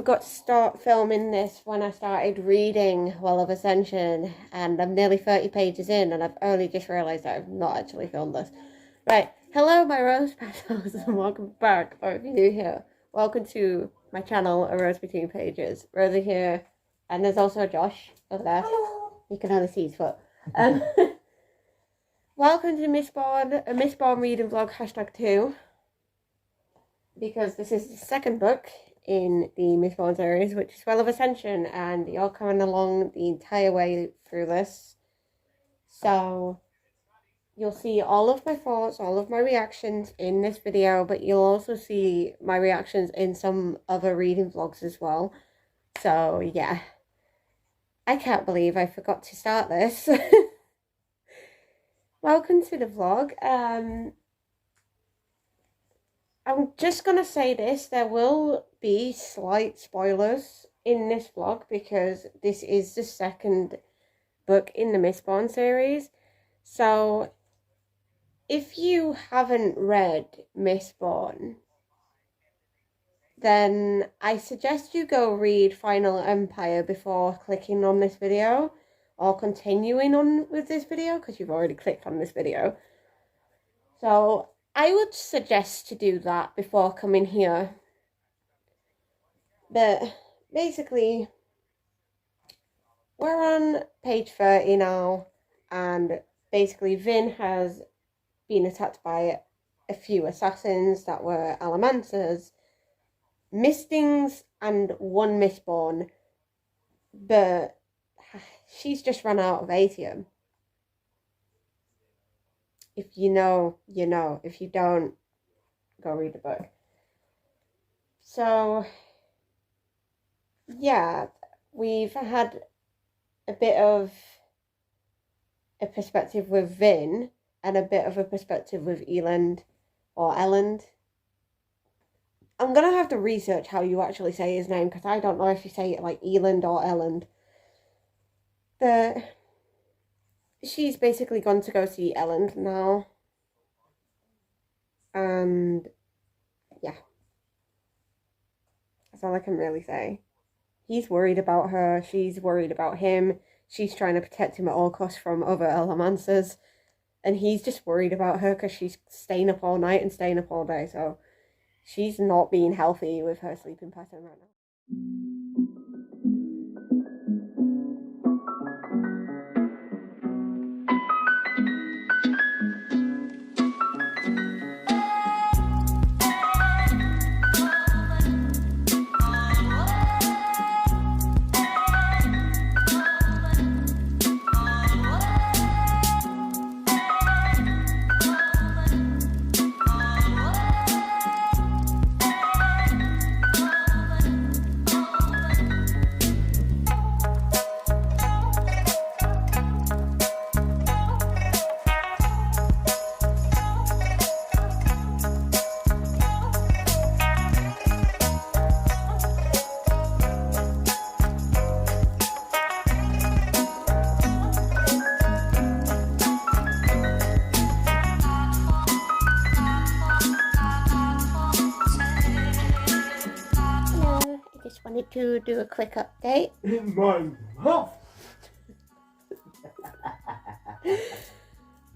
forgot to start filming this when I started reading Well of Ascension, and I'm nearly 30 pages in, and I've only just realised that I've not actually filmed this. Right, hello my rose petals, and welcome back, or if you're new here, welcome to my channel, A Rose Between Pages. Rosie here, and there's also Josh over there. You can only see his foot. Welcome to Mistborn, a Mistborn reading vlog #2, because this is the second book in the Mistborn series, which is Well of Ascension, and you're coming along the entire way through this. So you'll see all of my thoughts, all of my reactions in this video, but you'll also see my reactions in some other reading vlogs as well. So yeah, I can't believe I forgot to start this. Welcome to the vlog. I'm just going to say this, there will be slight spoilers in this vlog because this is the second book in the Mistborn series. So if you haven't read Mistborn, then I suggest you go read Final Empire before clicking on this video or continuing on with this video, because you've already clicked on this video. So I would suggest to do that before coming here. But basically, we're on page 30 now, and basically Vin has been attacked by a few assassins that were Alamancers, Mistings, and one Mistborn, but she's just run out of atium. If you know, you know. If you don't, go read the book. So, yeah, we've had a bit of a perspective with Vin and a bit of a perspective with Elend, or Elend. I'm going to have to research how you actually say his name, because I don't know if you say it like Elend or Elend. But she's basically gone to go see Elend now. And yeah, that's all I can really say. He's worried about her, she's worried about him, she's trying to protect him at all costs from other Alamancers, and he's just worried about her because she's staying up all night and staying up all day, so she's not being healthy with her sleeping pattern right now. Wanted to do a quick update. In my mouth!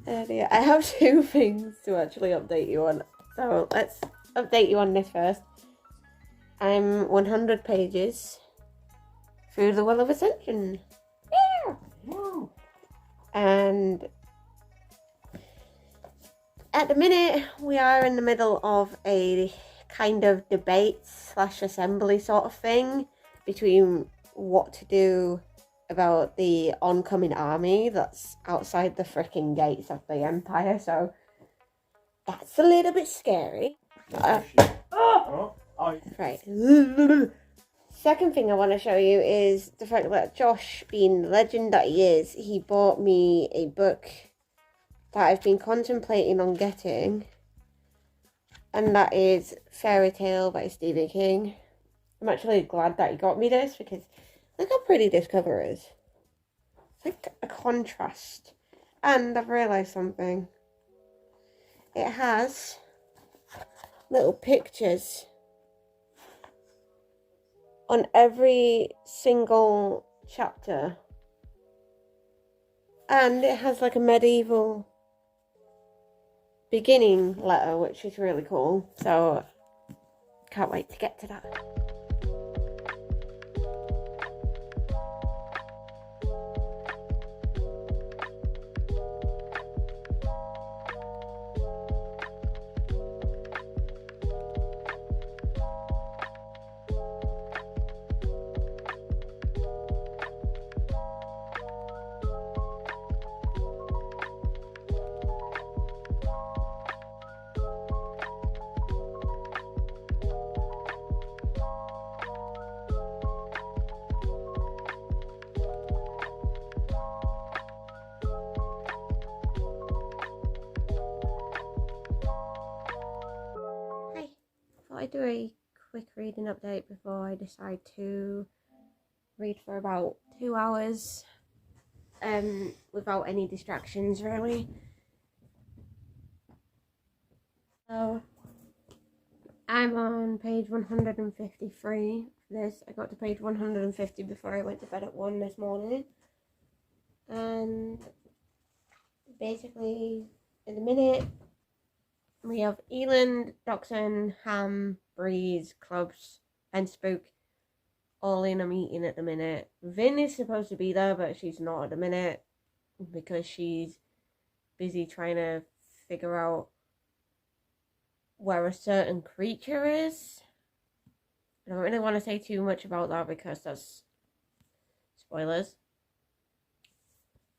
I have two things to actually update you on. So let's update you on this first. I'm 100 pages through the Well of Ascension. Yeah. Woo. And at the minute, we are in the middle of a kind of debate / assembly sort of thing between what to do about the oncoming army that's outside the freaking gates of the Empire, so that's a little bit scary. Right. Second thing I want to show you is the fact that Josh, being the legend that he is, he bought me a book that I've been contemplating on getting, and that is Fairy Tale by Stephen King. I'm actually glad that he got me this, because look how pretty this cover is. It's like a contrast. And I've realised something. It has little pictures on every single chapter. And it has like a medieval beginning letter, which is really cool. So can't wait to get to that. I do a quick reading update before I decide to read for about 2 hours without any distractions really. So I'm on page 153 for this. I got to page 150 before I went to bed at 1 this morning, and basically in a minute we have Eland, Doxon, Ham, Breeze, Clubs, and Spook all in a meeting at the minute. Vin is supposed to be there, but she's not at the minute because she's busy trying to figure out where a certain creature is. I don't really want to say too much about that because that's spoilers.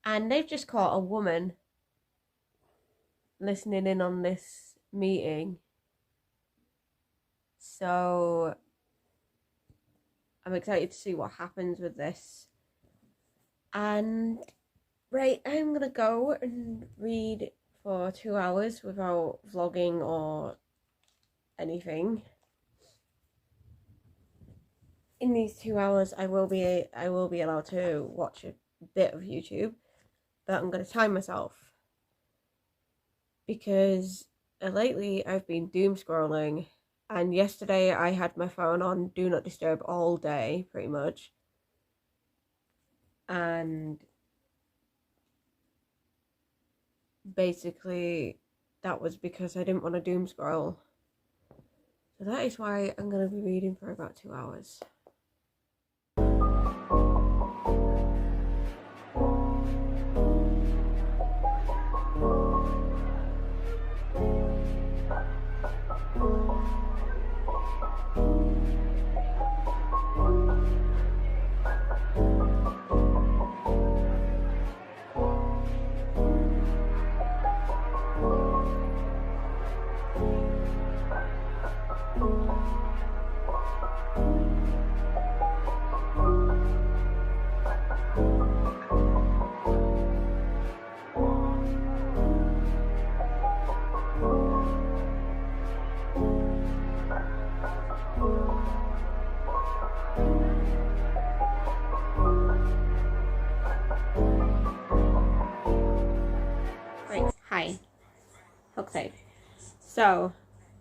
And they've just caught a woman listening in on this meeting, so I'm excited to see what happens with this. And right, I'm gonna go and read for 2 hours without vlogging or anything. In these 2 hours I will be allowed to watch a bit of YouTube, but I'm gonna time myself because lately I've been doom scrolling, and yesterday I had my phone on Do Not Disturb all day, pretty much. And basically that was because I didn't want to doom scroll. So that is why I'm going to be reading for about 2 hours. Hi. Okay. So,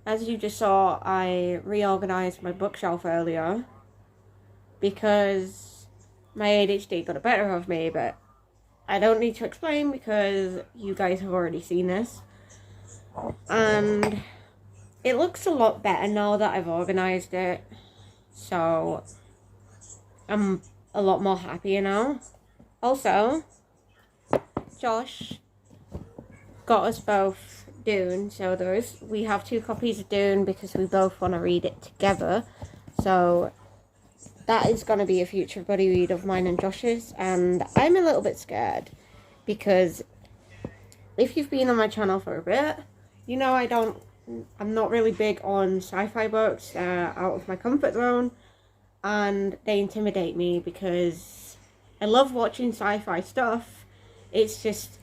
as you just saw, I reorganized my bookshelf earlier because my ADHD got the better of me, but I don't need to explain because you guys have already seen this. And it looks a lot better now that I've organized it, so I'm a lot more happier now. Also, Josh got us both Dune, so we have 2 copies of Dune because we both want to read it together. So that is going to be a future buddy read of mine and Josh's, and I'm a little bit scared because if you've been on my channel for a bit, you know I'm not really big on sci-fi books. Out of my comfort zone, and they intimidate me because I love watching sci-fi stuff. It's just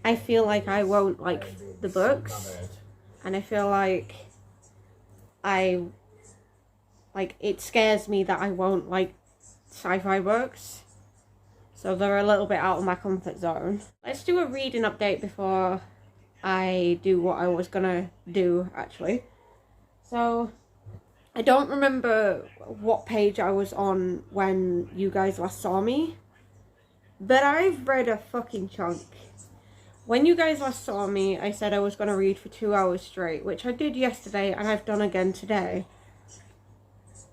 I feel like I won't like the books, and I feel like it scares me that I won't like sci-fi books, so they're a little bit out of my comfort zone. Let's do a reading update before I do what I was gonna do actually. So I don't remember what page I was on when you guys last saw me, but I've read a fucking chunk. When you guys last saw me, I said I was going to read for 2 hours straight, which I did yesterday and I've done again today.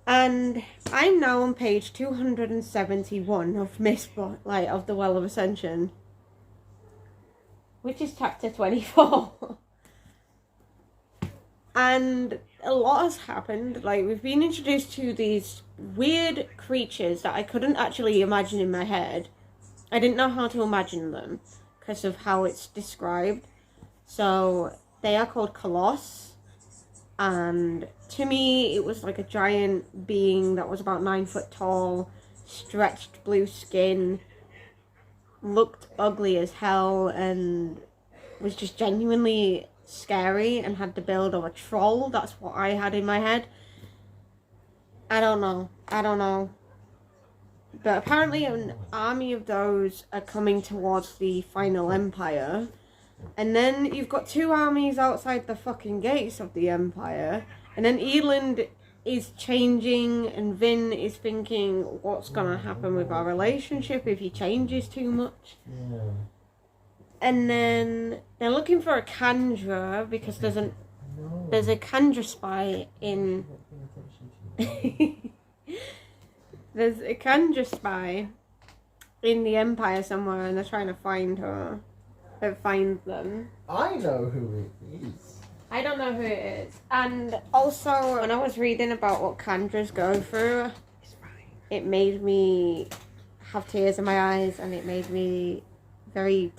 And I'm now on page 271 of Mistborn, like of the Well of Ascension, which is chapter 24. And a lot has happened. Like, we've been introduced to these weird creatures that I couldn't actually imagine in my head. I didn't know how to imagine them because of how it's described. So they are called Colossus, and to me it was like a giant being that was about 9 foot tall, stretched blue skin, looked ugly as hell, and was just genuinely scary and had the build of a troll. That's what I had in my head. I don't know. But apparently an army of those are coming towards the final empire. And then you've got 2 armies outside the fucking gates of the empire. And then Eland is changing, and Vin is thinking, what's gonna happen with our relationship if he changes too much? Yeah. And then they're looking for a Kandra because there's a Kandra spy in there's a Kandra spy in the Empire somewhere, and they're trying to find her. Find them. I know who it is. I don't know who it is. And also, when I was reading about what Kandras go through, it made me have tears in my eyes, and it made me very...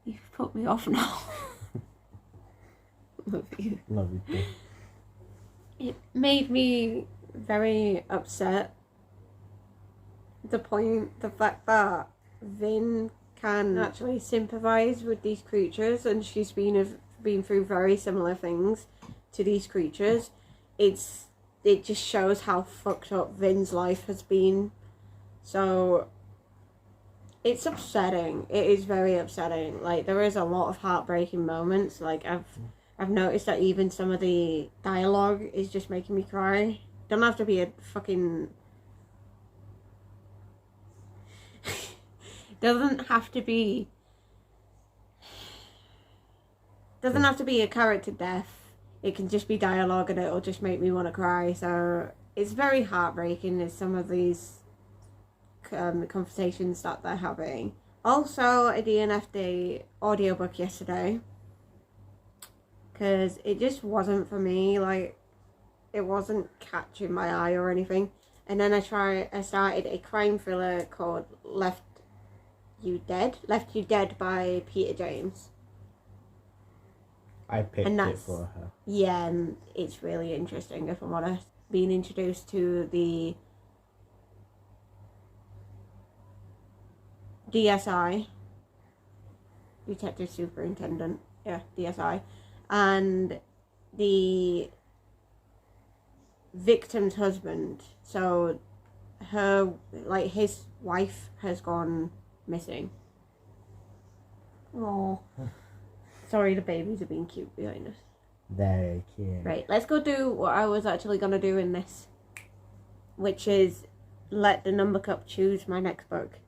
You've put me off now. Love you. Love you too. It made me very upset. The fact that Vin can actually sympathise with these creatures, and she's been through very similar things to these creatures. It just shows how fucked up Vin's life has been. So it's upsetting. It is very upsetting. Like, there is a lot of heartbreaking moments. Like, I've noticed that even some of the dialogue is just making me cry. Don't have to be a fucking... doesn't have to be a character death. It can just be dialogue, and it'll just make me want to cry. So it's very heartbreaking as some of these conversations that they're having. Also, I DNF'd the audiobook yesterday because it just wasn't for me. Like, it wasn't catching my eye or anything. And then I started a crime thriller called Left You Dead by Peter James. I picked it for her. Yeah, and it's really interesting, if I'm honest. Being introduced to the DSI, Detective Superintendent, yeah, DSI, and the victim's husband. So his wife has gone missing. Oh. Sorry, the babies are being cute behind us. Very cute. Right, let's go do what I was actually going to do in this, which is let the number cup choose my next book.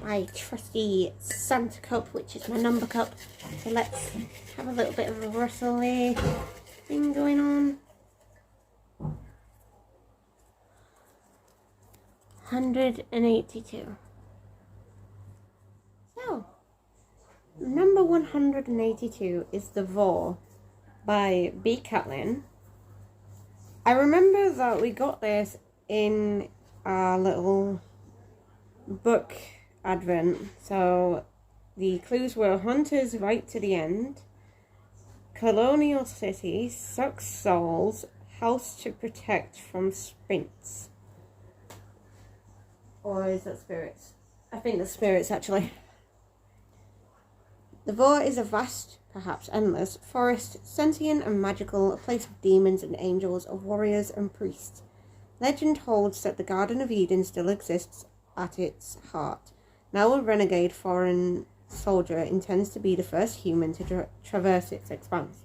My trusty Santa cup, which is my number cup. So let's have a little bit of a rustly thing going on. 182. So, number 182 is The Vor by B. Catlin. I remember that we got this in our little book advent. So the clues were hunters right to the end, colonial city, sucks souls, house to protect from sprints. Or is that spirits? I think that's spirits, actually. The Vor is a vast, perhaps endless, forest, sentient and magical, a place of demons and angels, of warriors and priests. Legend holds that the Garden of Eden still exists at its heart. Now a renegade foreign soldier intends to be the first human to traverse its expanse.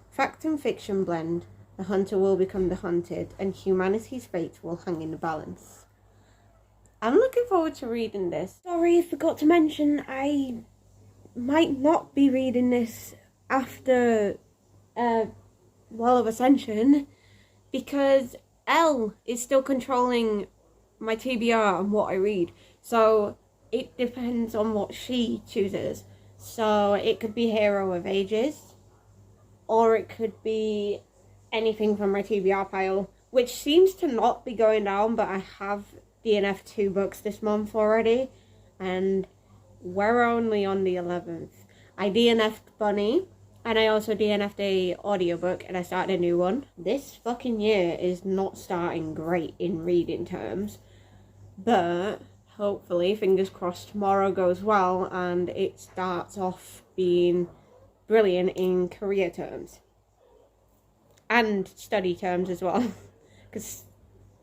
Fact and fiction blend, the hunter will become the hunted, and humanity's fate will hang in the balance. I'm looking forward to reading this. Sorry, I forgot to mention, I might not be reading this after Well of Ascension, because Elle is still controlling my TBR and what I read. So it depends on what she chooses. So it could be Hero of Ages, or it could be anything from my TBR pile, which seems to not be going down, but I have DNF 2 books this month already, and we're only on the 11th. I DNF'd Bunny, and I also DNF'd a audiobook, and I started a new one. This fucking year is not starting great in reading terms, but hopefully, fingers crossed, tomorrow goes well, and it starts off being brilliant in career terms. And study terms as well, because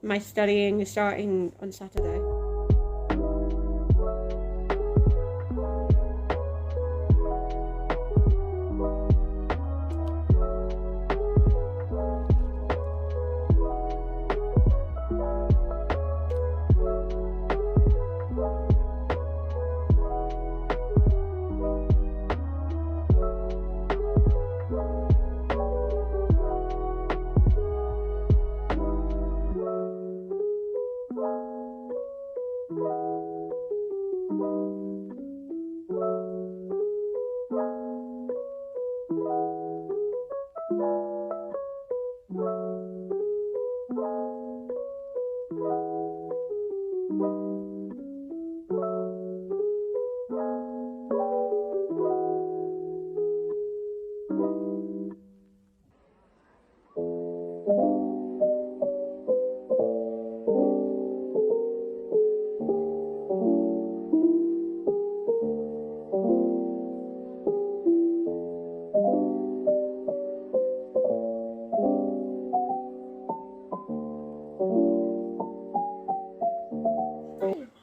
my studying is starting on Saturday.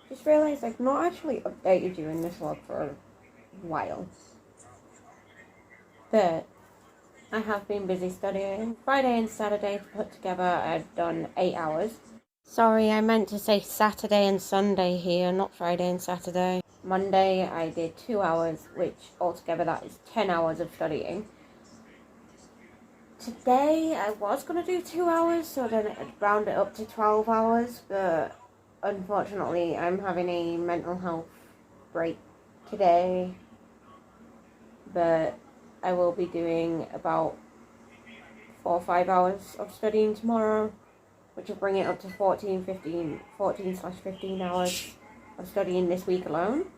Just realised I've not actually updated you in this vlog for a while, but I have been busy studying. Friday and Saturday to put together, I've done 8 hours. Sorry, I meant to say Saturday and Sunday here, not Friday and Saturday. Monday I did 2 hours, which altogether that is 10 hours of studying. Today I was going to do 2 hours, so then I'd round it up to 12 hours, but unfortunately I'm having a mental health break today. But I will be doing about 4 or 5 hours of studying tomorrow, which will bring it up to 14/15 hours of studying this week alone.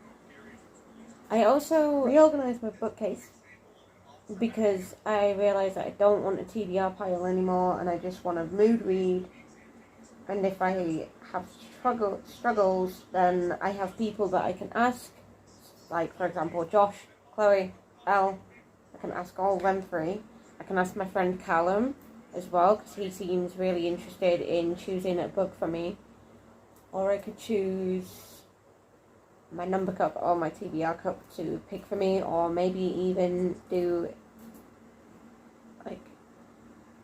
I also reorganised my bookcase because I realised that I don't want a TBR pile anymore, and I just want to mood read. And if I have struggles, then I have people that I can ask, like for example Josh, Chloe, Elle. I can ask all them three. I can ask my friend Callum as well, because he seems really interested in choosing a book for me. Or I could choose my number cup or my TBR cup to pick for me, or maybe even do like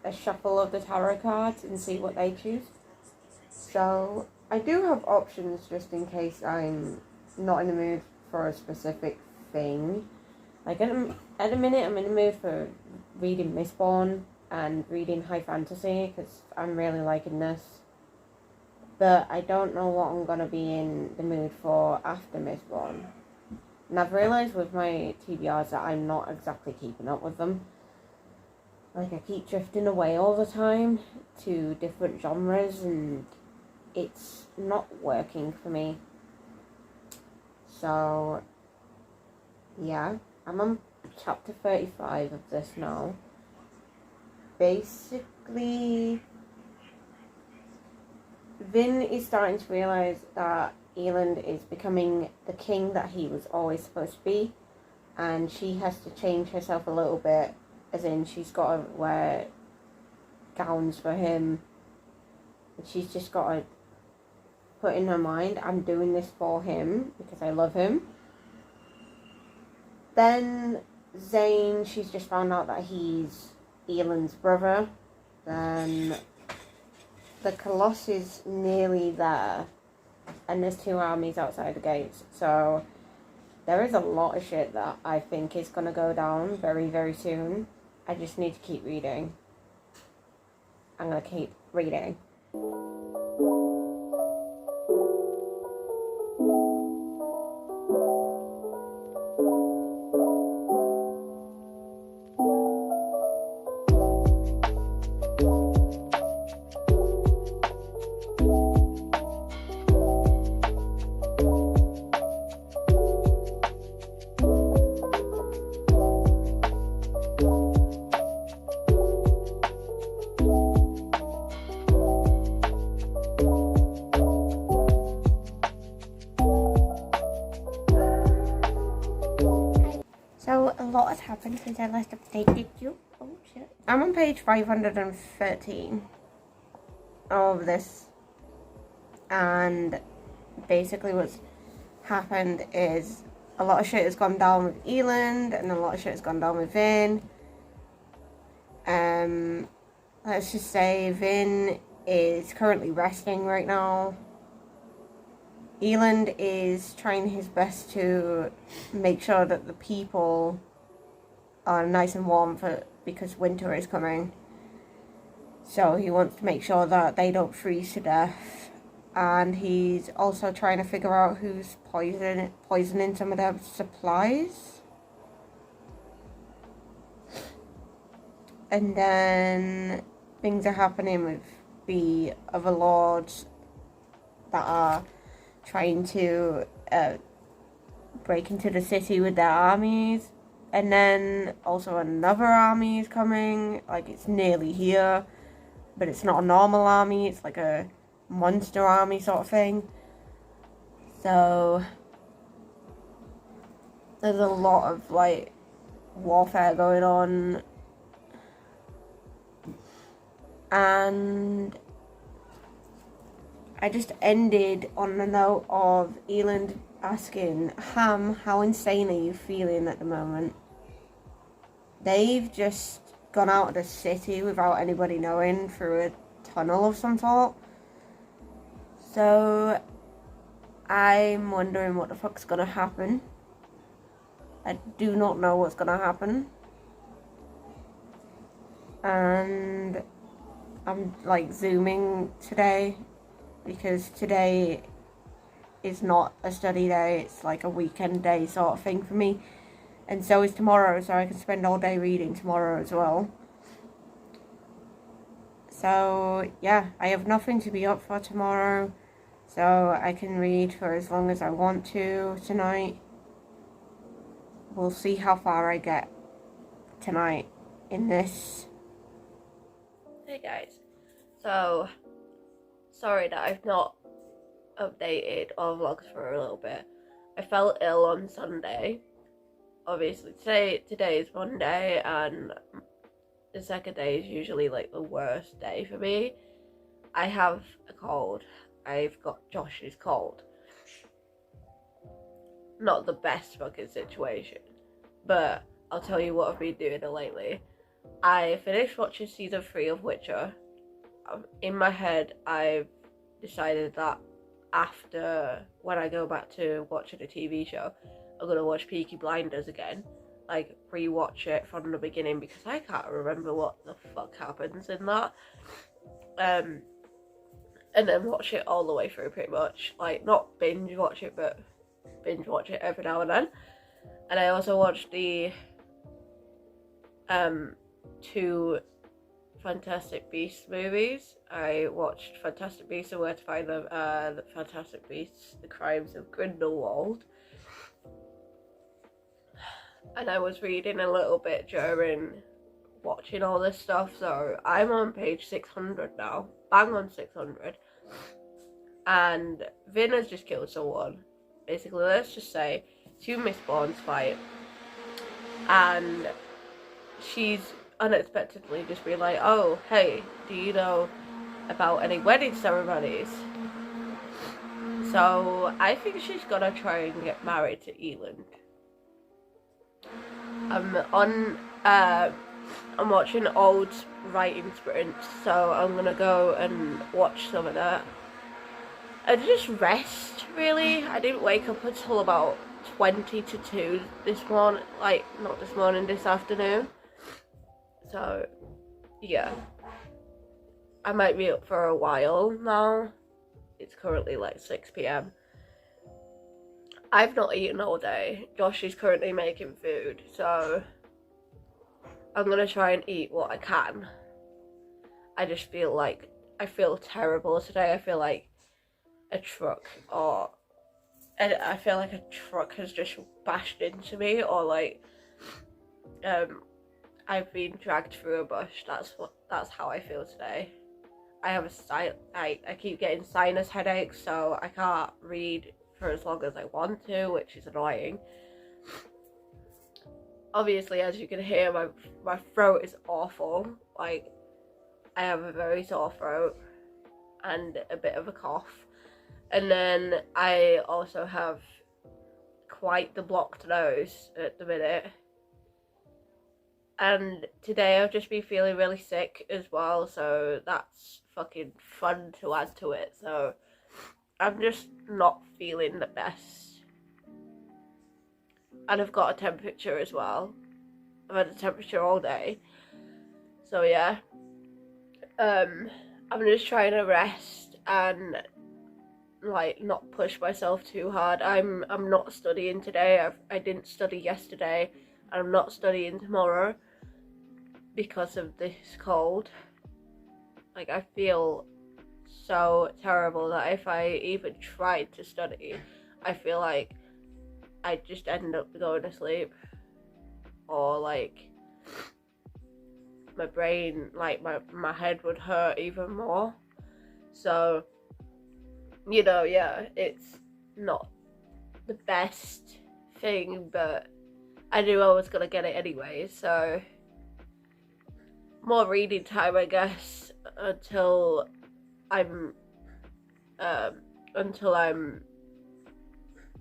a shuffle of the tarot cards and see what they choose. So I do have options just in case I'm not in the mood for a specific thing. Like at the minute I'm in the mood for reading Mistborn and reading high fantasy, because I'm really liking this. But I don't know what I'm going to be in the mood for after Mistborn. And I've realised with my TBRs that I'm not exactly keeping up with them. Like I keep drifting away all the time to different genres, and it's not working for me. So yeah, I'm on chapter 35 of this now. Basically, Vin is starting to realise that Eland is becoming the king that he was always supposed to be, and she has to change herself a little bit, as in she's got to wear gowns for him, and she's just got to put in her mind, I'm doing this for him because I love him. Then Zane, she's just found out that he's Elend's brother. Then the Colossus is nearly there, and there's 2 armies outside the gates. So there is a lot of shit that I think is going to go down very, very soon. I just need to keep reading. I'm going to keep reading. So a lot has happened since I last updated you. Oh shit. I'm on page 513 of this, and basically what's happened is a lot of shit has gone down with Elend, and a lot of shit has gone down with Vin. Let's just say Vin is currently resting right now. Elend is trying his best to make sure that the people are nice and warm because winter is coming. So he wants to make sure that they don't freeze to death. And he's also trying to figure out who's poisoning some of their supplies. And then things are happening with the other lords that are trying to break into the city with their armies. And then also another army is coming, like it's nearly here, but it's not a normal army, it's like a monster army sort of thing. So there's a lot of like warfare going on. And I just ended on the note of Elend asking Ham, how insane are you feeling at the moment? They've just gone out of the city without anybody knowing through a tunnel of some sort. So I'm wondering what the fuck's gonna happen. I do not know what's gonna happen. And I'm like zooming today because today is not a study day, it's like a weekend day sort of thing for me. And so is tomorrow, so I can spend all day reading tomorrow as well. So yeah, I have nothing to be up for tomorrow, so I can read for as long as I want to tonight. We'll see how far I get tonight in this. Hey guys, so sorry that I've not updated or vlogged for a little bit. I felt ill on Sunday. Obviously today is Monday, and the second day is usually like the worst day for me. I have a cold. I've got Josh's cold. Not the best fucking situation, but I'll tell you what I've been doing lately. I finished watching season 3 of Witcher. In my head, I've decided that after, when I go back to watching a TV show, I'm gonna watch Peaky Blinders again. Like, re-watch it from the beginning, because I can't remember what the fuck happens in that. And then watch it all the way through, pretty much. Like, not binge watch it, but binge watch it every now and then. And I also watched the 2 Fantastic Beasts movies. I watched Fantastic Beasts and Where to Find Them, and Fantastic Beasts: The Crimes of Grindelwald. And I was reading a little bit during watching all this stuff, so I'm on page 600 now, bang on 600. And Vin has just killed someone. Basically, let's just say 2 Mistborns fight, and she's unexpectedly just be like, oh, hey, do you know about any wedding ceremonies? So I think she's gonna try and get married to Elend. I'm watching old writing sprints, so I'm gonna go and watch some of that. And just rest, really. I didn't wake up until about 20 to 2 this morning, like, not this morning, this afternoon. So, yeah. I might be up for a while now. It's currently like 6 p.m. I've not eaten all day. Josh is currently making food, so I'm gonna try and eat what I can. I just feel like I feel terrible today. I feel like a truck I feel like a truck has just bashed into me, or like I've been dragged through a bush. That's how I feel today. I have I keep getting sinus headaches, so I can't read for as long as I want to, which is annoying. Obviously, as you can hear, my throat is awful. Like, I have a very sore throat and a bit of a cough. And then I also have quite the blocked nose at the minute. And today I've just been feeling really sick as well, so that's fucking fun to add to it. So I'm just not feeling the best. And I've got a temperature as well. I've had a temperature all day. So yeah. I'm just trying to rest and like not push myself too hard. I'm not studying today. I didn't study yesterday. I'm not studying tomorrow because of this cold. Like, I feel so terrible that if I even tried to study, I feel like I'd just end up going to sleep, or like my brain, like my head would hurt even more. So, you know, yeah, it's not the best thing, but I knew I was gonna get it anyway, so more reading time, I guess, until I'm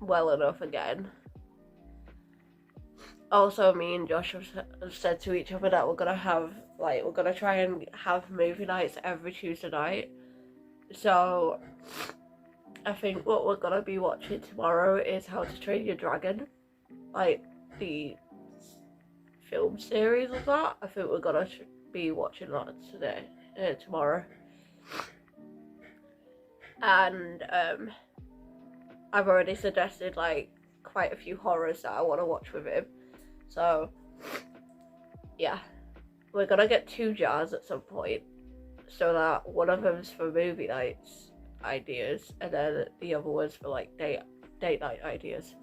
well enough again. Also, me and Josh have said to each other that we're gonna try and have movie nights every Tuesday night. So I think what we're gonna be watching tomorrow is How to Train Your Dragon, like the film series of that. I think we're gonna be watching that tomorrow. And I've already suggested like quite a few horrors that I want to watch with him. So yeah, we're gonna get 2 jars at some point, so that one of them's for movie nights ideas, and then the other one's for like date night ideas.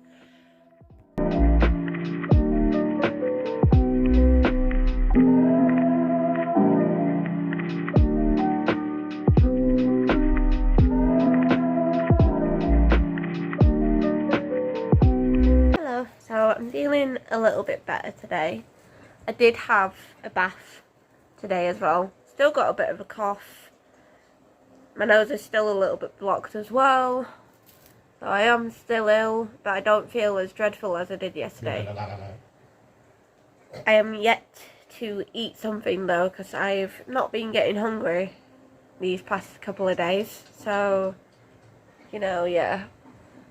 Hello, so I'm feeling a little bit better today. I did have a bath today as well. Still got a bit of a cough. My nose is still a little bit blocked as well. So I am still ill, but I don't feel as dreadful as I did yesterday. I am yet to eat something though, because I've not been getting hungry these past couple of days. So, you know, yeah.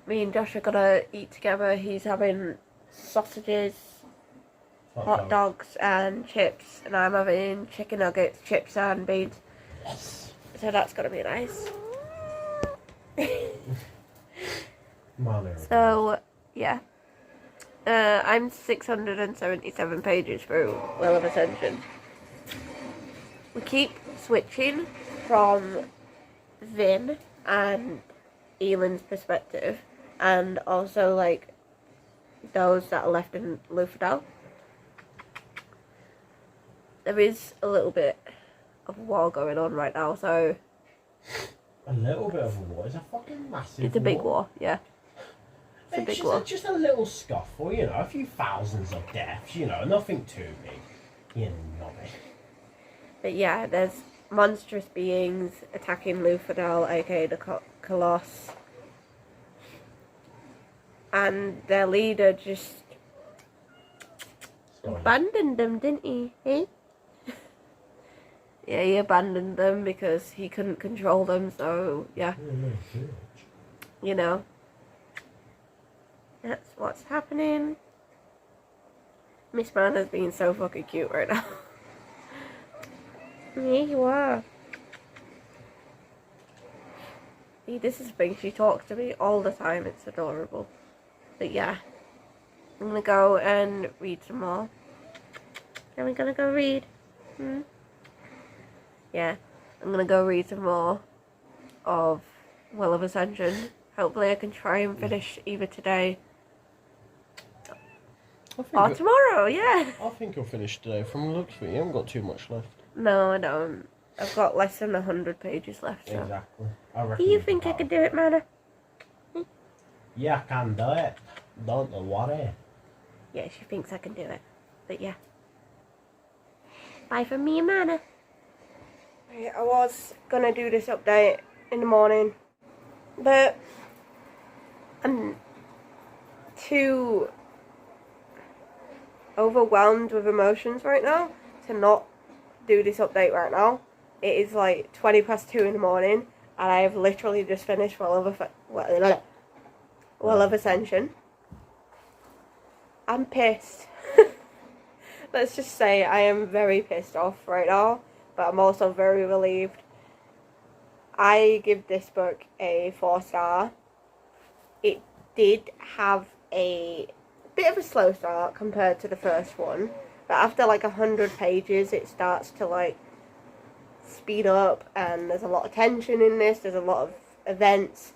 Me and Josh are gonna eat together. He's having sausages, hot dogs and chips, and I'm having chicken nuggets, chips and beans. Yes. So that's gonna be nice. So yeah, I'm 677 pages through Will of Ascension. We keep switching from Vin and Elend's perspective, and also like those that are left in Luthadel. There is a little bit of a war going on right now, so a little bit of a war. It's a fucking massive war. It's a big war, yeah. It's a big war. Just a little scuffle, you know, a few thousands of deaths, you know, nothing too big. You know me. But yeah, there's monstrous beings attacking Luthadel, aka the Colossus. And their leader just Sorry. Abandoned them, didn't he? Eh? Yeah, he abandoned them because he couldn't control them, so yeah. You know. That's what's happening. Miss Miranda's being so fucking cute right now. Yeah, you are. See, this is the thing, she talks to me all the time, it's adorable. But yeah, I'm gonna go and read some more. Are we gonna go read? Yeah, I'm gonna go read some more of Well of Ascension. Hopefully I can try and finish either today or tomorrow, yeah. I think you'll finish today. From the looks of it, you haven't got too much left. No, I don't. I've got less than 100 pages left. So. Exactly. Do you think I could do it, Mana? Yeah, I can do it. Don't worry. Yeah, she thinks I can do it. But yeah. Bye from me and Mana. Right, I was gonna do this update in the morning, but I'm too overwhelmed with emotions right now to not do this update right now. It is like 2 in the morning, and I have literally just finished Well of Ascension. I'm pissed. Let's just say I am very pissed off right now, but I'm also very relieved. I give this book a 4-star. It did have a bit of a slow start compared to the first one, but after like 100 pages it starts to like speed up, and there's a lot of tension in this, there's a lot of events,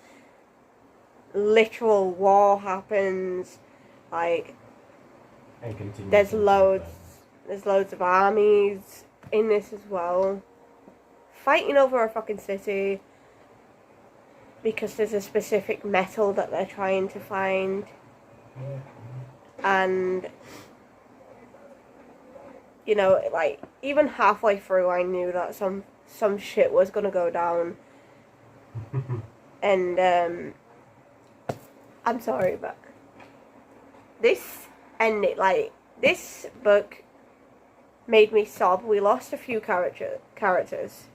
literal war happens, like there's loads of armies in this as well, fighting over a fucking city because there's a specific metal that they're trying to find. And you know, like even halfway through I knew that some shit was gonna go down. And I'm sorry, but this ended, like, this book made me sob. We lost a few characters.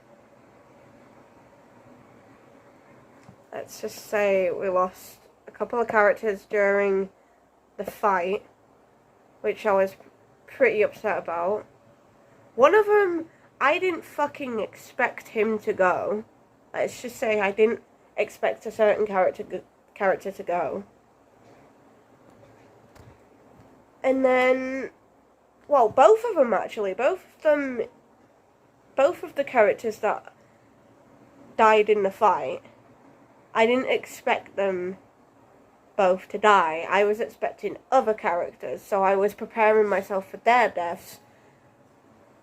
Let's just say we lost a couple of characters during the fight, which I was pretty upset about. One of them, I didn't fucking expect him to go. Let's just say I didn't expect a certain character to go. And then, well, both of them actually, both of the characters that died in the fight, I didn't expect them both to die. I was expecting other characters, so I was preparing myself for their deaths,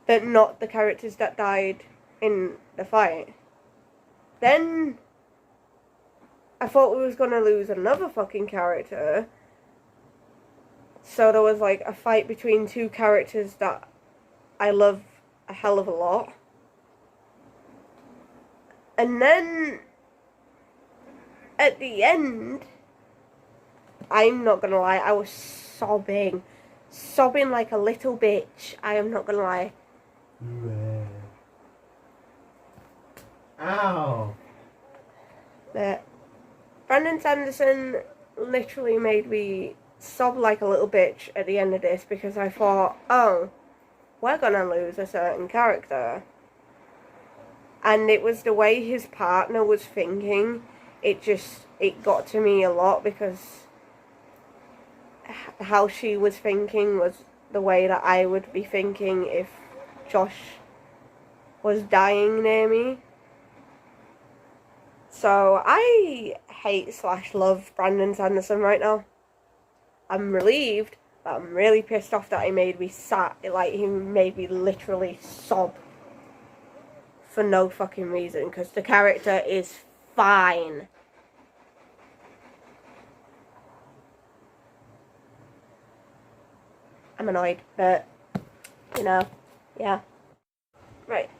but not the characters that died in the fight. Then I thought we was gonna lose another fucking character, so there was like a fight between two characters that I love a hell of a lot. And then at the end, I'm not gonna lie, I was sobbing like a little bitch. I am not gonna lie. Ow. But Brandon Sanderson literally made me sob like a little bitch at the end of this, because I thought, oh, we're gonna lose a certain character. And it was the way his partner was thinking. It got to me a lot, because how she was thinking was the way that I would be thinking if Josh was dying near me. So I hate/love Brandon Sanderson right now. I'm relieved, but I'm really pissed off that he made me he made me literally sob for no fucking reason, because the character is fine. I'm annoyed, but, you know, yeah. Right.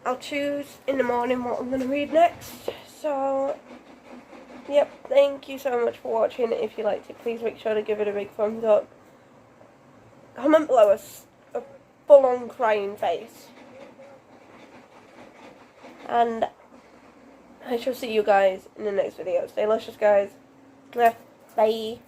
I'll choose in the morning what I'm going to read next. So, yep, thank you so much for watching. If you liked it, please make sure to give it a big thumbs up. comment below a full-on crying face. And I shall see you guys in the next video. Stay luscious, guys. Bye.